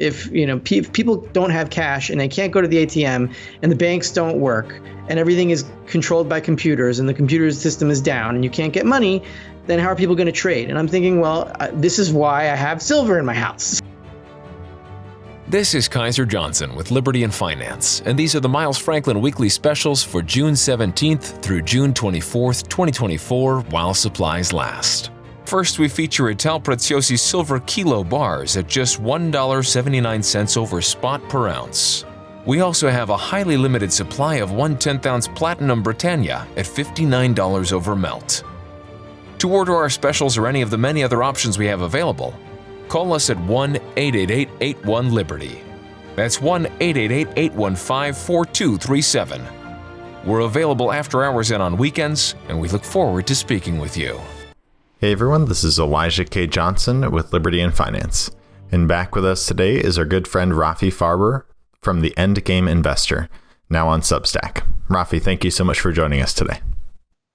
If people don't have cash and they can't go to the ATM and the banks don't work and everything is controlled by computers and the computer system is down and you can't get money, then how are people going to trade? And I'm thinking, well, this is why I have silver in my house. This is Kaiser Johnson with Liberty and Finance, and these are the Miles Franklin weekly specials for June 17th through June 24th, 2024, while supplies last. First, we feature Ital Preziosi silver kilo bars at just $1.79 over spot per ounce. We also have a highly limited supply of 1/10-ounce Platinum Britannia at $59 over melt. To order our specials or any of the many other options we have available, call us at 1-888-81-LIBERTY. That's 1-888-815-4237. We're available after hours and on weekends, and we look forward to speaking with you. Hey everyone, this is Elijah K. Johnson with Liberty and Finance. And back with us today is our good friend Rafi Farber from the Endgame Investor, now on Substack. Rafi, thank you so much for joining us today.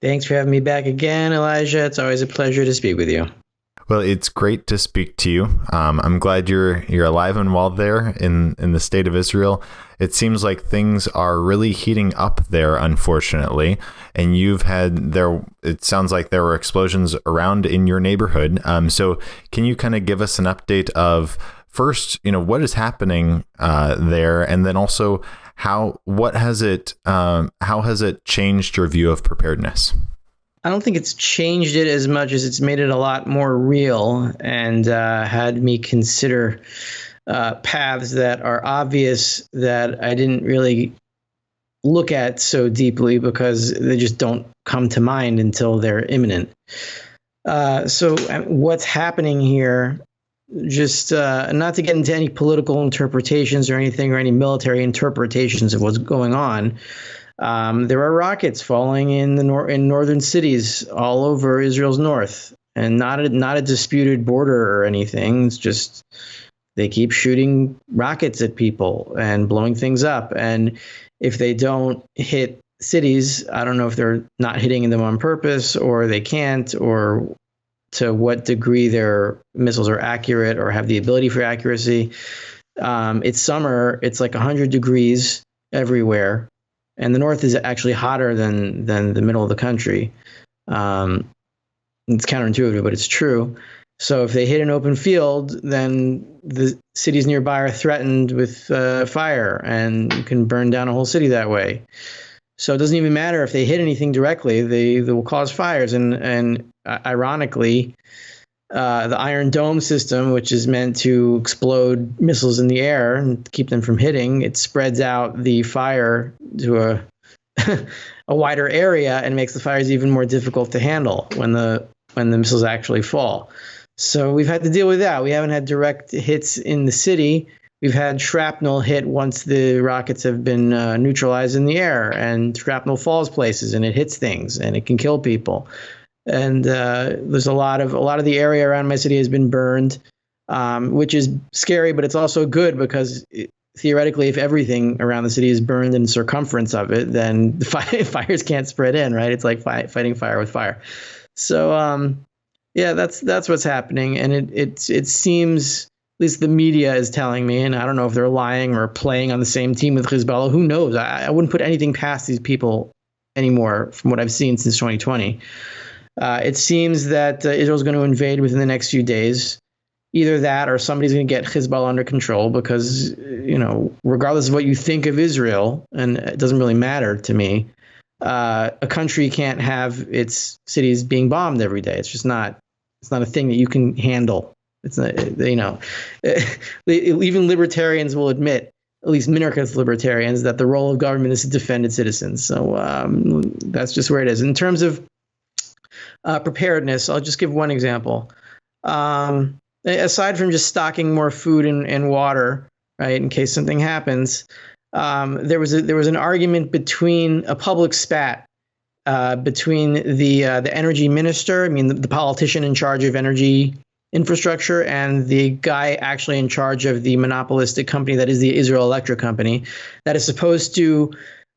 Thanks for having me back again, Elijah. It's always a pleasure to speak with you. Well, it's great to speak to you. I'm glad you're alive and well there in the state of Israel. It seems like things are really heating up there, unfortunately. And it sounds like there were explosions around in your neighborhood. So can you kind of give us an update of first, what is happening there, and then also how has it changed your view of preparedness? I don't think it's changed it as much as it's made it a lot more real and had me consider paths that are obvious that I didn't really look at so deeply because they just don't come to mind until they're imminent. So what's happening here, just not to get into any political interpretations or anything or any military interpretations of what's going on, there are rockets falling in northern cities all over Israel's north, and not a disputed border or anything. It's just they keep shooting rockets at people and blowing things up. And if they don't hit cities, I don't know if they're not hitting them on purpose or they can't, or to what degree their missiles are accurate or have the ability for accuracy. It's summer. It's like 100 degrees everywhere. And the north is actually hotter than the middle of the country. It's counterintuitive, but it's true. So if they hit an open field, then the cities nearby are threatened with fire, and you can burn down a whole city that way. So it doesn't even matter if they hit anything directly; they will cause fires. And ironically, the Iron Dome system, which is meant to explode missiles in the air and keep them from hitting, it spreads out the fire to a wider area and makes the fires even more difficult to handle when the missiles actually fall. So we've had to deal with that. We haven't had direct hits in the city. We've had shrapnel hit once the rockets have been neutralized in the air, and shrapnel falls places and it hits things and it can kill people. And there's a lot of the area around my city has been burned, which is scary, but it's also good because theoretically, if everything around the city is burned in circumference of it, then the fires can't spread in, right? It's like fighting fire with fire. So that's what's happening, and it seems, at least the media is telling me, and I don't know if they're lying or playing on the same team with Hezbollah. Who knows? I wouldn't put anything past these people anymore from what I've seen since 2020. It seems that Israel's going to invade within the next few days. Either that or somebody's going to get Hezbollah under control because, regardless of what you think of Israel, and it doesn't really matter to me, a country can't have its cities being bombed every day. It's just not a thing that you can handle. It's not, even libertarians will admit, at least minarchist libertarians, that the role of government is to defend its citizens. So that's just where it is. In terms of preparedness, I'll just give one example. Aside from just stocking more food and water, right, in case something happens, there was an argument between a public spat between the energy minister, the politician in charge of energy infrastructure, and the guy actually in charge of the monopolistic company that is the Israel Electric Company, that is supposed to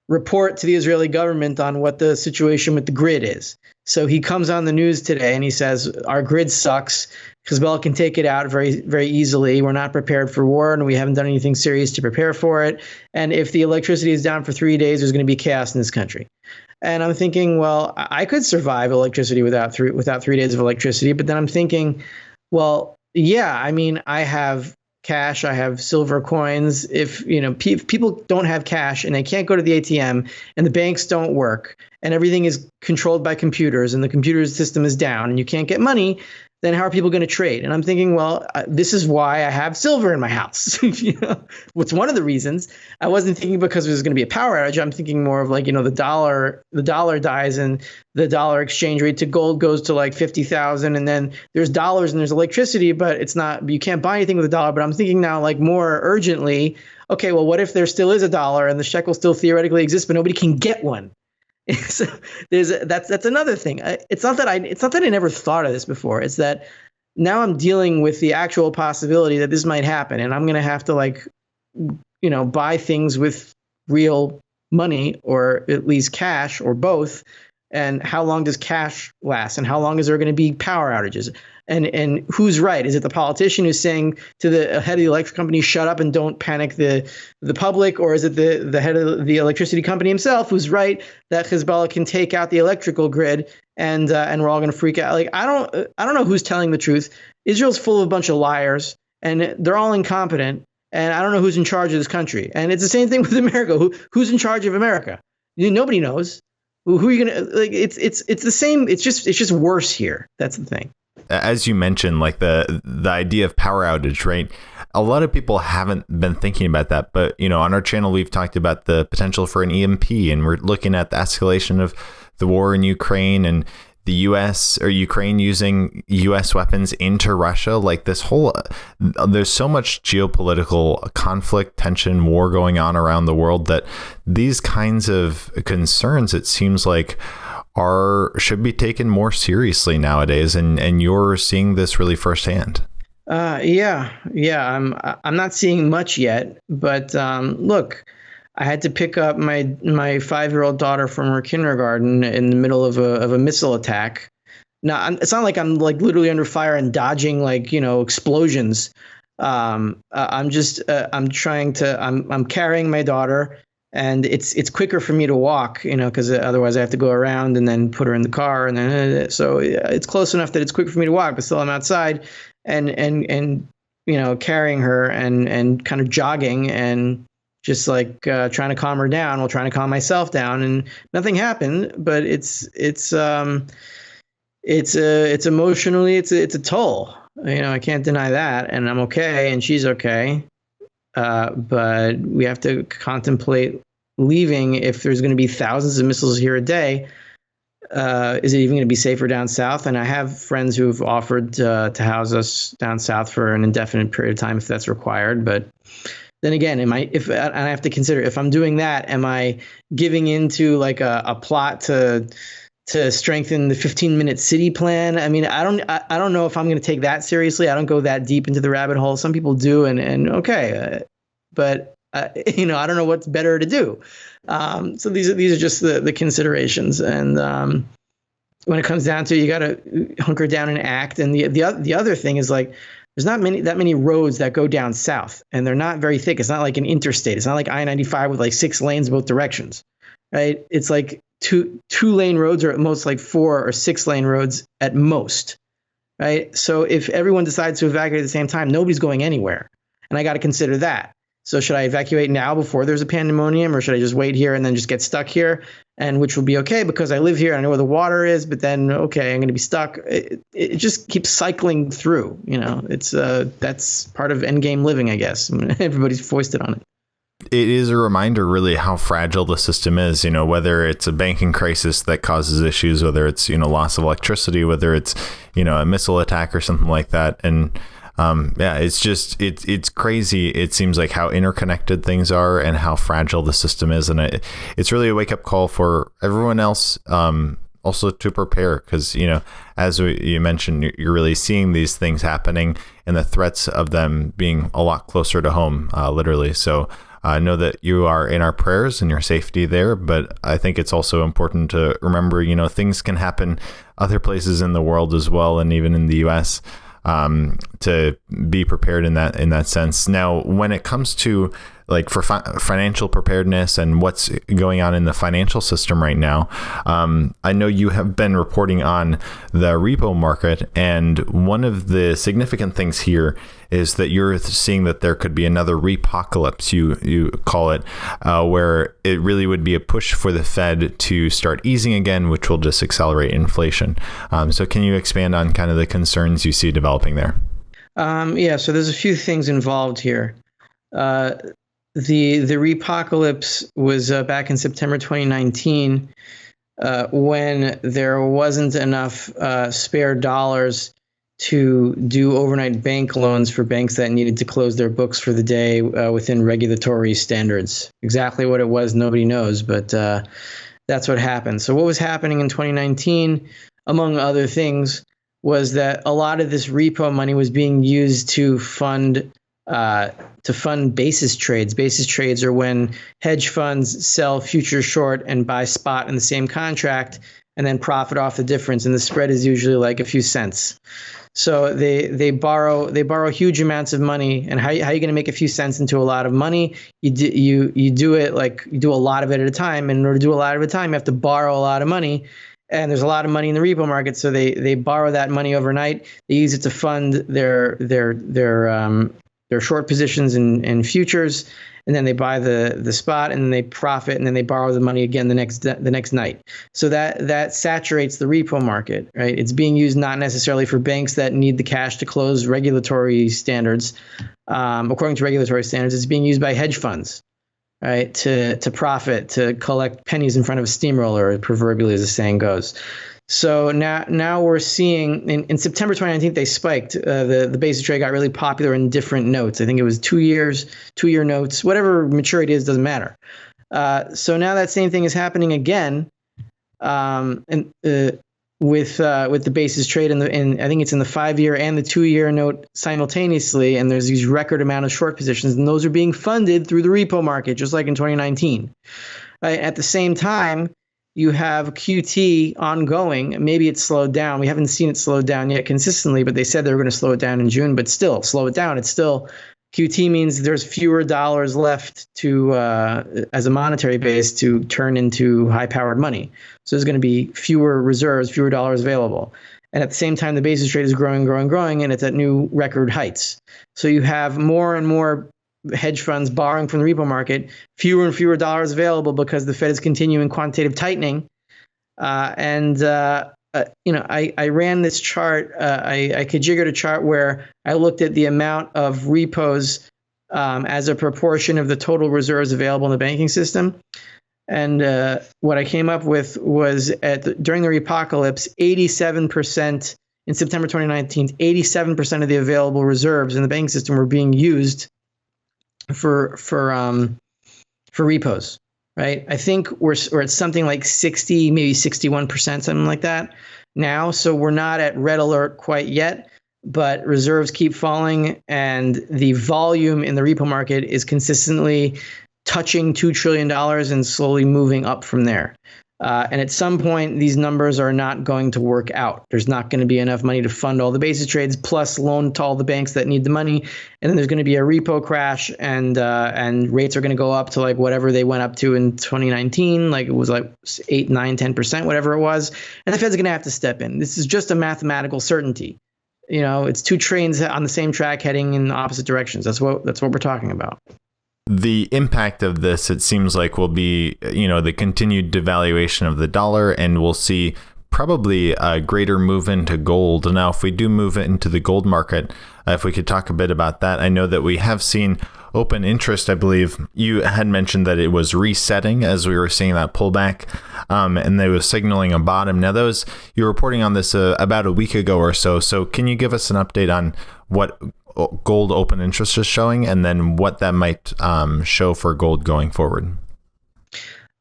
report to the Israeli government on what the situation with the grid is. So he comes on the news today and he says, our grid sucks. Hezbollah can take it out very, very easily. We're not prepared for war, and we haven't done anything serious to prepare for it. And if the electricity is down for 3 days, there's going to be chaos in this country. And I'm thinking, well, I could survive electricity without 3 days of electricity. But then I'm thinking, well, yeah, I mean, I have cash, I have silver coins. If people don't have cash and they can't go to the ATM and the banks don't work and everything is controlled by computers and the computer system is down and you can't get money, then how are people going to trade? And I'm thinking, well, this is why I have silver in my house. What's one of the reasons. I wasn't thinking because there's going to be a power outage. I'm thinking more of like, the dollar dies and the dollar exchange rate to gold goes to like 50,000. And then there's dollars and there's electricity, but it's not, you can't buy anything with a dollar. But I'm thinking now like more urgently, okay, well, what if there still is a dollar and the shekel still theoretically exists, but nobody can get one? So that's another thing. It's not that I never thought of this before. It's that now I'm dealing with the actual possibility that this might happen, and I'm going to have to buy things with real money or at least cash or both. And how long does cash last? And how long is there going to be power outages? And who's right? Is it the politician who's saying to the head of the electric company, shut up and don't panic the public? Or is it the head of the electricity company himself who's right that Hezbollah can take out the electrical grid and we're all going to freak out? Like, I don't know who's telling the truth. Israel's full of a bunch of liars and they're all incompetent. And I don't know who's in charge of this country. And it's the same thing with America. Who's in charge of America? Nobody knows. Who are you going to like? It's the same. It's just worse here. That's the thing. As you mentioned, like the idea of power outage, right? A lot of people haven't been thinking about that, but on our channel we've talked about the potential for an EMP, and we're looking at the escalation of the war in Ukraine and the US or Ukraine using US weapons into Russia. Like this whole, there's so much geopolitical conflict, tension, war going on around the world that these kinds of concerns, it seems like, should be taken more seriously nowadays, and you're seeing this really firsthand. Yeah. I'm not seeing much yet, but look, I had to pick up my 5-year-old daughter from her kindergarten in the middle of a missile attack. Now, it's not like I'm like literally under fire and dodging explosions. I'm carrying my daughter. And it's quicker for me to walk, because otherwise I have to go around and then put her in the car, and then so it's close enough that it's quick for me to walk, but still I'm outside and carrying her and kind of jogging and just trying to calm her down while trying to calm myself down, and nothing happened, but it's emotionally it's a toll. I can't deny that, and I'm okay, and she's okay. But we have to contemplate leaving if there's going to be thousands of missiles here a day. Is it even going to be safer down south? And I have friends who've offered to house us down south for an indefinite period of time if that's required. But then again, and I have to consider, if I'm doing that, am I giving into a plot to strengthen the 15-minute city plan? I mean, I don't know if I'm going to take that seriously. I don't go that deep into the rabbit hole. Some people do, and okay, but I don't know what's better to do. So these are just the considerations. And when it comes down to it, you got to hunker down and act. And the other thing is there's not that many roads that go down south, and they're not very thick. It's not like an interstate. It's not like I-95 with 6 lanes both directions, right? It's like two lane roads, or at most 4 or 6 lane roads at most, right? So if everyone decides to evacuate at the same time, nobody's going anywhere, and I got to consider that. So should I evacuate now before there's a pandemonium, or should I just wait here and then just get stuck here, and which will be okay because I live here and I know where the water is, but then okay, I'm going to be stuck. It just keeps cycling through. It's that's part of endgame living, I guess. Everybody's foisted on it. It is a reminder really how fragile the system is, whether it's a banking crisis that causes issues, whether it's, loss of electricity, whether it's, a missile attack or something like that. And it's crazy. It seems like how interconnected things are and how fragile the system is. And it's really a wake up call for everyone else, also to prepare, because, as you mentioned, you're really seeing these things happening and the threats of them being a lot closer to home, literally. So know that you are in our prayers and your safety there. But I think it's also important to remember, things can happen other places in the world as well, and even in the US. to be prepared in that sense. Now, when it comes to like for financial preparedness and what's going on in the financial system right now, I know you have been reporting on the repo market, and one of the significant things here is that you're seeing that there could be another repocalypse, you call it, where it really would be a push for the Fed to start easing again, which will just accelerate inflation. So can you expand on kind of the concerns you see developing there? Yeah, so there's a few things involved here. The repocalypse was back in September 2019 when there wasn't enough spare dollars to do overnight bank loans for banks that needed to close their books for the day within regulatory standards. Exactly what it was, nobody knows, but that's what happened. So what was happening in 2019, among other things, was that a lot of this repo money was being used to fund basis trades. Basis trades are when hedge funds sell future short and buy spot in the same contract and then profit off the difference. And the spread is usually like a few cents. So they borrow huge amounts of money. And how are you going to make a few cents into a lot of money? You do it like you do a lot of it at a time. And in order to do a lot of it at a time, you have to borrow a lot of money. And there's a lot of money in the repo market, so they borrow that money overnight. They use it to fund their short positions in futures, and then they buy the spot, and then they profit, and then they borrow the money again the next night. So that saturates the repo market, right? It's being used not necessarily for banks that need the cash to close regulatory standards. According to regulatory standards, it's being used by hedge funds, right, to profit, to collect pennies in front of a steamroller, proverbially, as the saying goes. So now we're seeing in September 2019 they spiked. The basis trade got really popular in different notes. I think it was 2-year notes, whatever maturity is, doesn't matter. So now that same thing is happening again, with the basis trade and I think it's in the 5-year and the 2-year note simultaneously. And there's these record amount of short positions, and those are being funded through the repo market, just like in 2019. At the same time, you have QT ongoing. Maybe it's slowed down. We haven't seen it slowed down yet consistently, but they said they were going to slow it down in June, but still slow it down. It's still QT means there's fewer dollars left to as a monetary base to turn into high-powered money. So there's going to be fewer reserves, fewer dollars available. And at the same time, the basis trade is growing, and it's at new record heights. So you have more and more hedge funds borrowing from the repo market, fewer and fewer dollars available because the Fed is continuing quantitative tightening. I ran this chart. I configured a chart where I looked at the amount of repos as a proportion of the total reserves available in the banking system. And what I came up with was during the repocalypse, 87% in September 2019, 87% of the available reserves in the banking system were being used for repos, right? I think we're at something like 60, maybe 61%, something like that now. So we're not at red alert quite yet, but reserves keep falling, and the volume in the repo market is consistently touching $2 trillion and slowly moving up from there. And at some point, these numbers are not going to work out. There's not going to be enough money to fund all the basis trades, plus loan to all the banks that need the money. And then there's going to be a repo crash, and rates are going to go up to like whatever they went up to in 2019, like it was like 8, 9, 10%, whatever it was. And the Fed's going to have to step in. This is just a mathematical certainty. You know, it's two trains on the same track heading in opposite directions. That's what we're talking about. The impact of this, it seems like, will be, the continued devaluation of the dollar, and we'll see probably a greater move into gold. Now, if we do move into the gold market, if we could talk a bit about that. I know that we have seen open interest. I believe you had mentioned that it was resetting as we were seeing that pullback, and they was signaling a bottom. Now, you're reporting on this about a week ago or so. So can you give us an update on what gold open interest is showing, and then what that might show for gold going forward?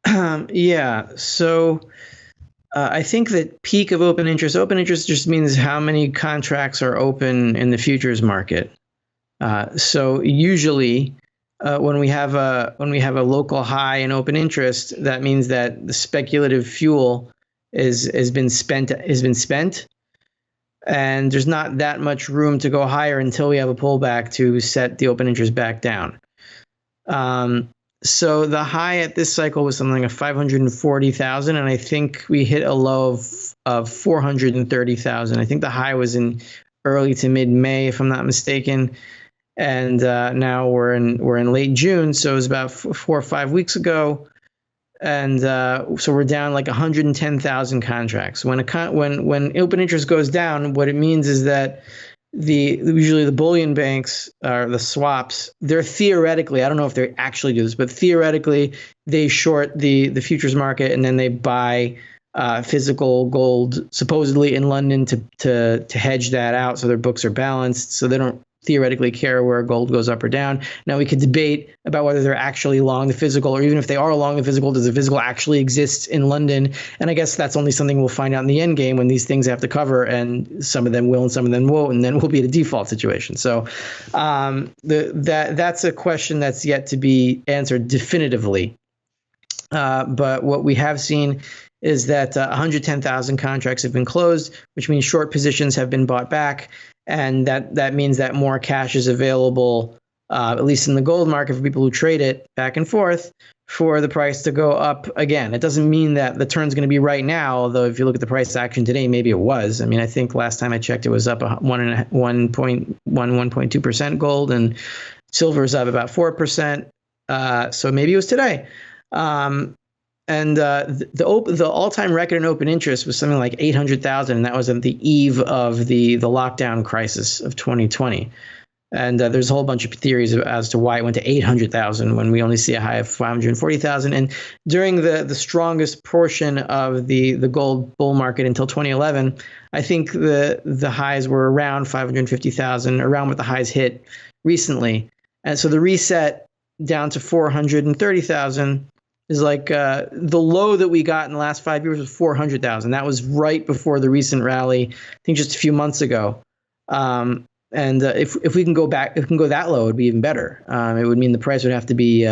So I think that peak of open interest just means how many contracts are open in the futures market. So usually when we have a local high in open interest, that means that the speculative fuel has been spent. and there's not that much room to go higher until we have a pullback to set the open interest back down. So the high at this cycle was something like 540,000, and I think we hit a low of 430,000. I think the high was in early to mid-May, if I'm not mistaken, and now we're in late June, so it was about 4 or 5 weeks ago, and so we're down like 110,000 contracts. When open interest goes down, what it means is that usually the bullion banks or the swaps, they're theoretically, I don't know if they actually do this, but theoretically they short the futures market and then they buy physical gold supposedly in London to hedge that out so their books are balanced, so they don't theoretically care where gold goes up or down. Now we could debate about whether they're actually long the physical, or even if they are long the physical, does the physical actually exist in London? And I guess that's only something we'll find out in the end game when these things have to cover, and some of them will and some of them won't, and then we'll be at a default situation. So that's a question that's yet to be answered definitively. But what we have seen is that 110,000 contracts have been closed, which means short positions have been bought back. And that means that more cash is available, at least in the gold market, for people who trade it back and forth for the price to go up again. It doesn't mean that the turn's going to be right now, although if you look at the price action today, maybe it was. I mean, I think last time I checked, it was up 1.2% gold, and silver is up about 4%. So maybe it was today. And the all-time record in open interest was something like 800,000, and that was at the eve of the lockdown crisis of 2020. And there's a whole bunch of theories as to why it went to 800,000 when we only see a high of 540,000. And during the strongest portion of the gold bull market until 2011, I think the highs were around 550,000, around what the highs hit recently. And so the reset down to 430,000 is like the low that we got in the last 5 years was 400,000. That was right before the recent rally, I think just a few months ago. And if we can go back, if we can go that low, it'd be even better. It would mean the price would have to be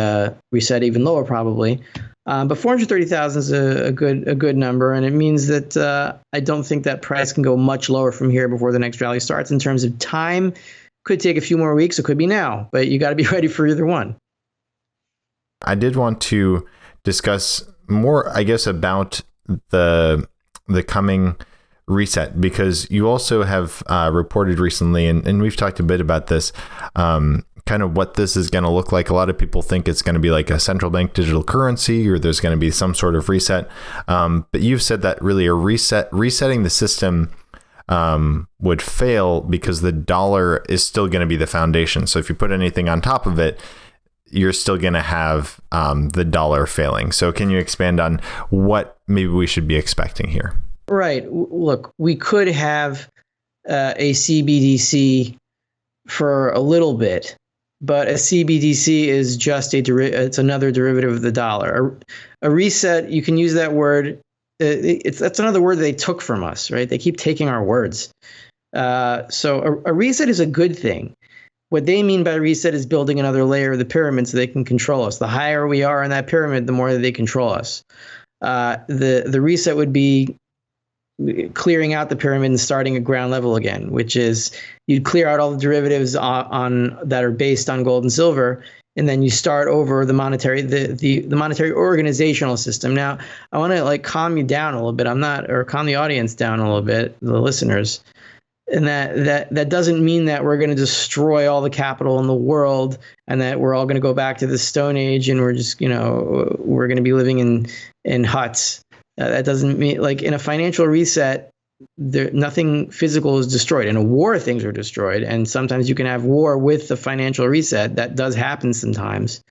reset even lower probably. But 430,000 is a good number, and it means that I don't think that price can go much lower from here before the next rally starts. In terms of time, could take a few more weeks. It could be now, but you got to be ready for either one. I did want to discuss more, I guess, about the coming reset, because you also have reported recently, and we've talked a bit about this, kind of what this is going to look like. A lot of people think it's going to be like a central bank digital currency, or there's going to be some sort of reset. But you've said that really resetting the system would fail because the dollar is still going to be the foundation. So if you put anything on top of it, you're still going to have the dollar failing. So can you expand on what maybe we should be expecting here? Right. Look, we could have a CBDC for a little bit, but a CBDC is just it's another derivative of the dollar. A reset, you can use that word. That's another word they took from us, right? They keep taking our words. So a reset is a good thing. What they mean by reset is building another layer of the pyramid so they can control us. The higher we are in that pyramid, the more that they control us. The reset would be clearing out the pyramid and starting at ground level again, which is you'd clear out all the derivatives on that are based on gold and silver, and then you start over the monetary organizational system. Now, I want to calm you down a little bit. Calm the audience down a little bit, the listeners. And that doesn't mean that we're going to destroy all the capital in the world and that we're all going to go back to the Stone Age and we're just, we're going to be living in huts. That doesn't mean, in a financial reset, nothing physical is destroyed. In a war, things are destroyed. And sometimes you can have war with the financial reset. That does happen sometimes,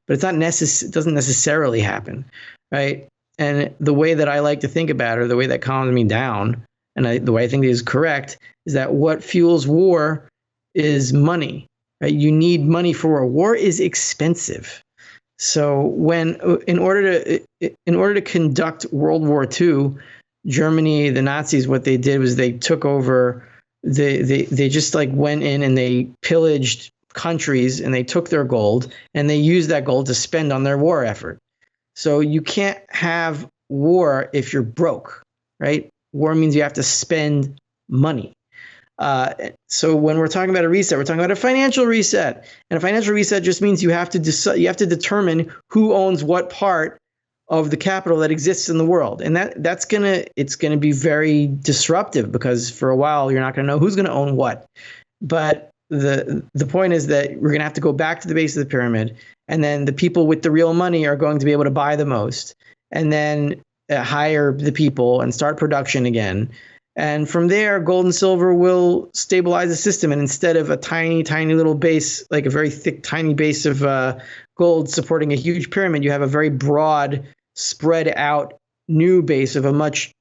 but it doesn't necessarily happen, right? And the way that I like to think about it, or the way that calms me down, and the way I think is correct, is that what fuels war is money, right? You need money for war. War is expensive. So in order to conduct World War II, Germany, the Nazis, what they did was they took over. They just went in and they pillaged countries and they took their gold and they used that gold to spend on their war effort. So you can't have war if you're broke, right? War means you have to spend money. So when we're talking about a reset, we're talking about a financial reset, and a financial reset just means you have to determine who owns what part of the capital that exists in the world, and it's gonna be very disruptive, because for a while you're not gonna know who's gonna own what. But the point is that we're gonna have to go back to the base of the pyramid, and then the people with the real money are going to be able to buy the most, and then hire the people and start production again. And from there, gold and silver will stabilize the system. And instead of a tiny, tiny little base, like a very thick, tiny base of gold supporting a huge pyramid, you have a very broad, spread out new base of a much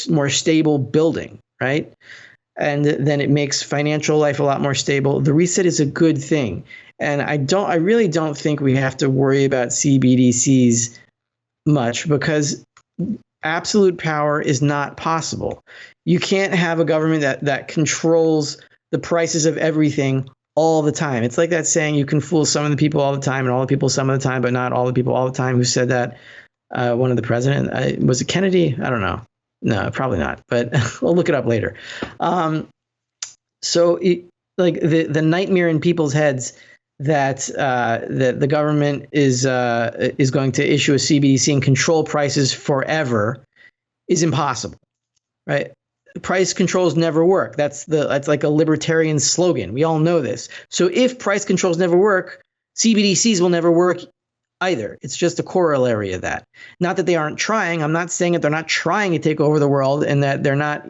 more stable building, right? And then it makes financial life a lot more stable. The reset is a good thing. And I really don't think we have to worry about CBDCs much, because absolute power is not possible. You can't have a government that controls the prices of everything all the time. It's like that saying, you can fool some of the people all the time and all the people some of the time, but not all the people all the time. Who said that? One of the president, was it Kennedy? I don't know. No, probably not, but we'll look it up later. So the nightmare in people's heads that the government is going to issue a CBDC and control prices forever is impossible, right? Price controls never work. That's like a libertarian slogan. We all know this. So if price controls never work, CBDCs will never work either. It's just a corollary of that. Not that they aren't trying. I'm not saying that they're not trying to take over the world and that they're not,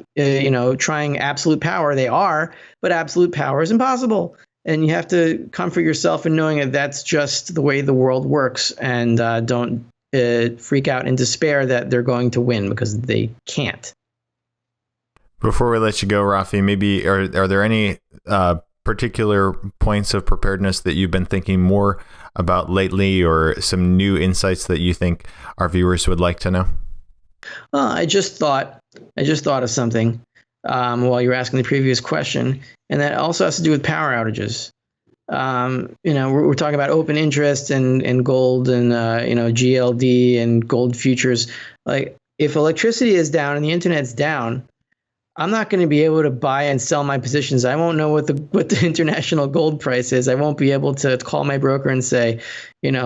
trying absolute power. They are, but absolute power is impossible. And you have to comfort yourself in knowing that that's just the way the world works, and don't freak out in despair that they're going to win, because they can't. Before we let you go, Rafi, maybe are there any particular points of preparedness that you've been thinking more about lately, or some new insights that you think our viewers would like to know? Well, I just thought of something while you were asking the previous question, and that also has to do with power outages. We're talking about open interest and gold and GLD and gold futures. Like, if electricity is down and the internet's down, I'm not going to be able to buy and sell my positions. I won't know what the international gold price is. I won't be able to call my broker and say,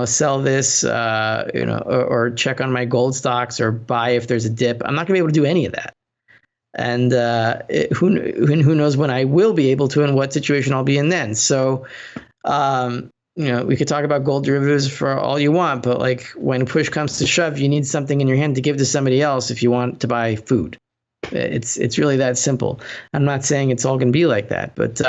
sell this, or check on my gold stocks or buy if there's a dip. I'm not going to be able to do any of that. And who knows when I will be able to, and what situation I'll be in then. So, we could talk about gold derivatives for all you want, but like, when push comes to shove, you need something in your hand to give to somebody else if you want to buy food. It's really that simple. I'm not saying it's all going to be like that, but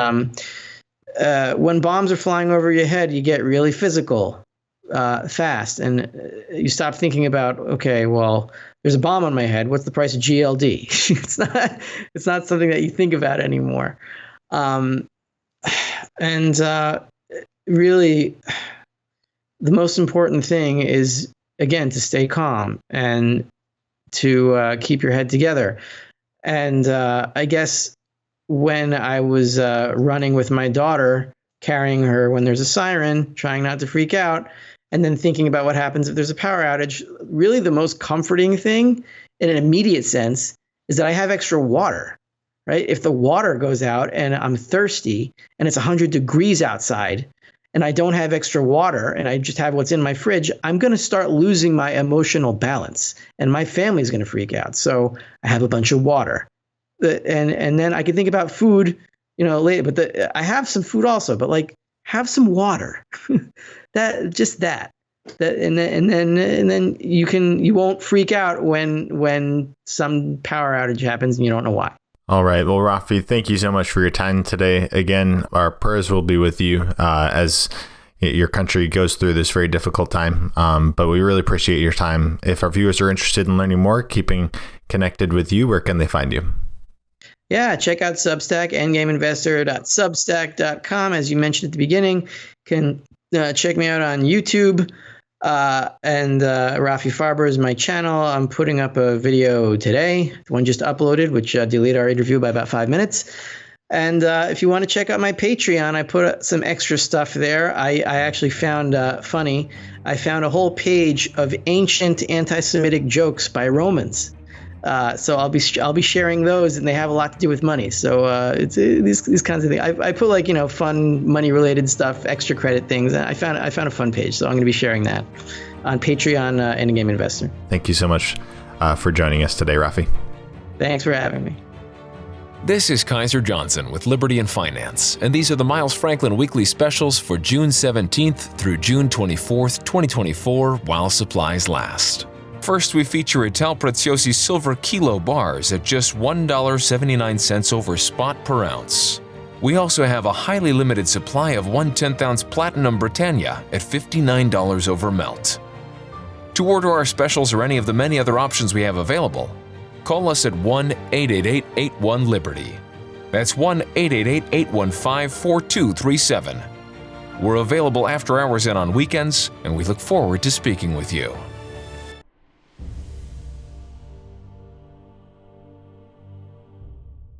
when bombs are flying over your head, you get really physical fast, and you stop thinking about, okay, well, there's a bomb on my head. What's the price of GLD? It's not something that you think about anymore. Really, the most important thing is, again, to stay calm and to keep your head together. And I guess when I was running with my daughter, carrying her when there's a siren, trying not to freak out, and then thinking about what happens if there's a power outage, really the most comforting thing in an immediate sense is that I have extra water, right? If the water goes out and I'm thirsty and it's 100 degrees outside and I don't have extra water and I just have what's in my fridge, I'm going to start losing my emotional balance and my family's going to freak out. So I have a bunch of water. And then I can think about food, later, but I have some food also, but like, have some water. And then you won't freak out when some power outage happens and you don't know why. All right. Well, Rafi, thank you so much for your time today. Again, our prayers will be with you as your country goes through this very difficult time. But we really appreciate your time. If our viewers are interested in learning more, keeping connected with you, where can they find you? Yeah, check out Substack, endgameinvestor.substack.com. As you mentioned at the beginning, you can check me out on YouTube. And Rafi Farber is my channel. I'm putting up a video today, the one just uploaded, which delayed our interview by about 5 minutes. And if you want to check out my Patreon, I put some extra stuff there. I actually found funny. I found a whole page of ancient anti-Semitic jokes by Romans. So I'll be sharing those, and they have a lot to do with money. So it's these kinds of things. I put like fun money related stuff, extra credit things. I found a fun page, so I'm going to be sharing that on Patreon, Endgame Investor. Thank you so much for joining us today, Rafi. Thanks for having me. This is Kaiser Johnson with Liberty and Finance, and these are the Miles Franklin Weekly Specials for June 17th through June 24th, 2024, while supplies last. First, we feature Ital Preziosi Silver Kilo bars at just $1.79 over spot per ounce. We also have a highly limited supply of 1/10-ounce Platinum Britannia at $59 over melt. To order our specials or any of the many other options we have available, call us at 1-888-81-LIBERTY. That's 1-888-815-4237. We're available after hours and on weekends, and we look forward to speaking with you.